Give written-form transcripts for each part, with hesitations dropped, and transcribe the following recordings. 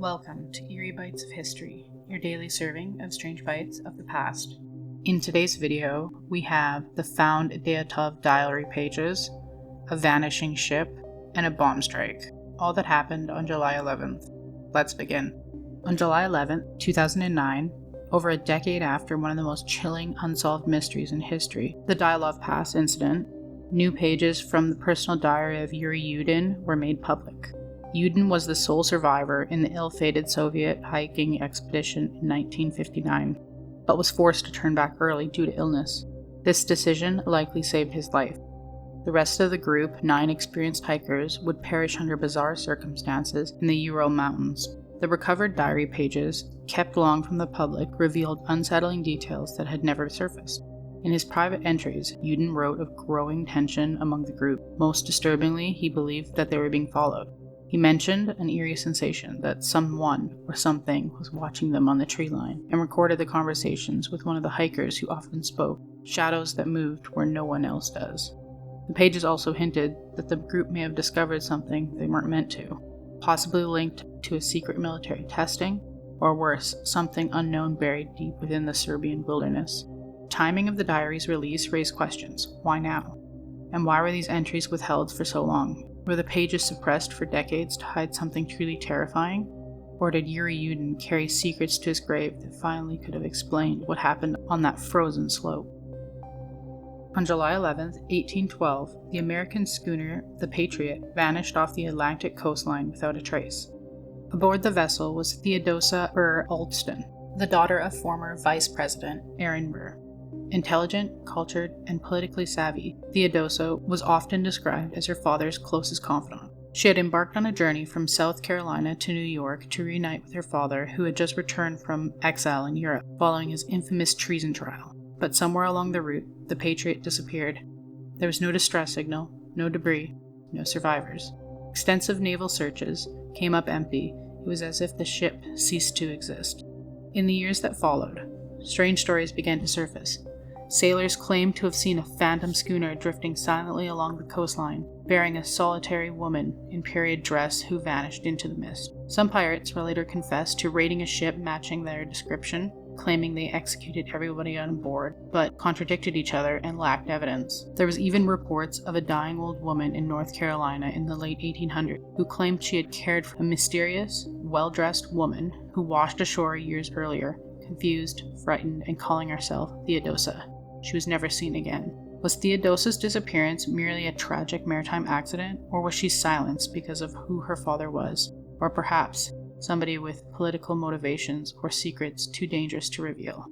Welcome to Eerie Bites of History, your daily serving of strange bites of the past. In today's video, we have the found Dyatlov diary pages, a vanishing ship, and a bomb strike, all that happened on July 11th. Let's begin. On July 11th, 2009, over a decade after one of the most chilling unsolved mysteries in history, the Dyatlov Pass incident, new pages from the personal diary of Yuri Yudin were made public. Yudin was the sole survivor in the ill-fated Soviet hiking expedition in 1959, but was forced to turn back early due to illness. This decision likely saved his life. The rest of the group, 9 experienced hikers, would perish under bizarre circumstances in the Ural Mountains. The recovered diary pages, kept long from the public, revealed unsettling details that had never surfaced. In his private entries, Yudin wrote of growing tension among the group. Most disturbingly, he believed that they were being followed. He mentioned an eerie sensation that someone or something was watching them on the tree line, and recorded the conversations with one of the hikers who often spoke, shadows that moved where no one else does. The pages also hinted that the group may have discovered something they weren't meant to, possibly linked to a secret military testing, or worse, something unknown buried deep within the Serbian wilderness. The timing of the diary's release raised questions. Why now? And why were these entries withheld for so long? Were the pages suppressed for decades to hide something truly terrifying? Or did Yuri Yudin carry secrets to his grave that finally could have explained what happened on that frozen slope? On July 11, 1812, the American schooner, the Patriot, vanished off the Atlantic coastline without a trace. Aboard the vessel was Theodosia Alston, the daughter of former Vice President Aaron Burr. Intelligent, cultured, and politically savvy, Theodosia was often described as her father's closest confidant. She had embarked on a journey from South Carolina to New York to reunite with her father, who had just returned from exile in Europe following his infamous treason trial. But somewhere along the route, the Patriot disappeared. There was no distress signal, no debris, no survivors. Extensive naval searches came up empty. It was as if the ship ceased to exist. In the years that followed, strange stories began to surface. Sailors claimed to have seen a phantom schooner drifting silently along the coastline, bearing a solitary woman in period dress who vanished into the mist. Some pirates were later confessed to raiding a ship matching their description, claiming they executed everybody on board, but contradicted each other and lacked evidence. There was even reports of a dying old woman in North Carolina in the late 1800s who claimed she had cared for a mysterious, well-dressed woman who washed ashore years earlier, confused, frightened, and calling herself Theodosia. She was never seen again. Was Theodosia's disappearance merely a tragic maritime accident, or was she silenced because of who her father was? Or perhaps somebody with political motivations or secrets too dangerous to reveal?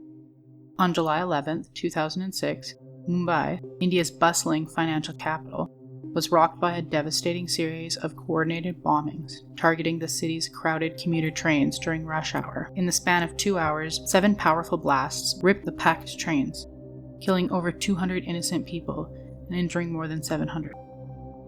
On July 11, 2006, Mumbai, India's bustling financial capital, was rocked by a devastating series of coordinated bombings, targeting the city's crowded commuter trains during rush hour. In the span of 2 hours, 7 powerful blasts ripped the packed trains, killing over 200 innocent people and injuring more than 700.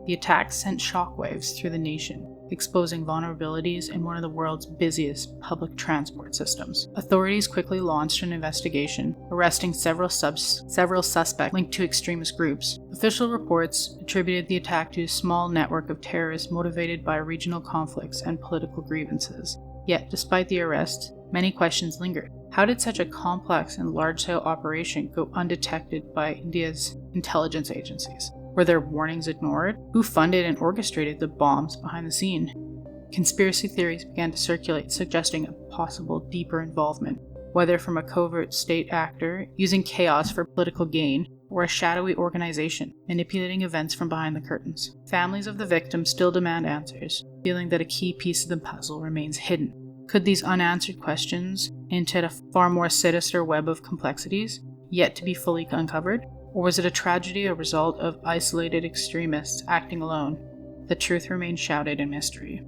The attacks sent shockwaves through the nation, exposing vulnerabilities in one of the world's busiest public transport systems. Authorities quickly launched an investigation, arresting several suspects linked to extremist groups. Official reports attributed the attack to a small network of terrorists motivated by regional conflicts and political grievances. Yet, despite the arrests, many questions lingered. How did such a complex and large-scale operation go undetected by India's intelligence agencies? Were their warnings ignored? Who funded and orchestrated the bombs behind the scene? Conspiracy theories began to circulate, suggesting a possible deeper involvement, whether from a covert state actor using chaos for political gain, or a shadowy organization manipulating events from behind the curtains. Families of the victims still demand answers, feeling that a key piece of the puzzle remains hidden. Could these unanswered questions hint at a far more sinister web of complexities, yet to be fully uncovered? Or was it a tragedy, a result of isolated extremists acting alone? The truth remains shrouded in mystery.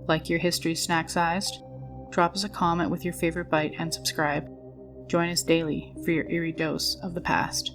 Like your history snack-sized? Drop us a comment with your favorite bite and subscribe. Join us daily for your eerie dose of the past.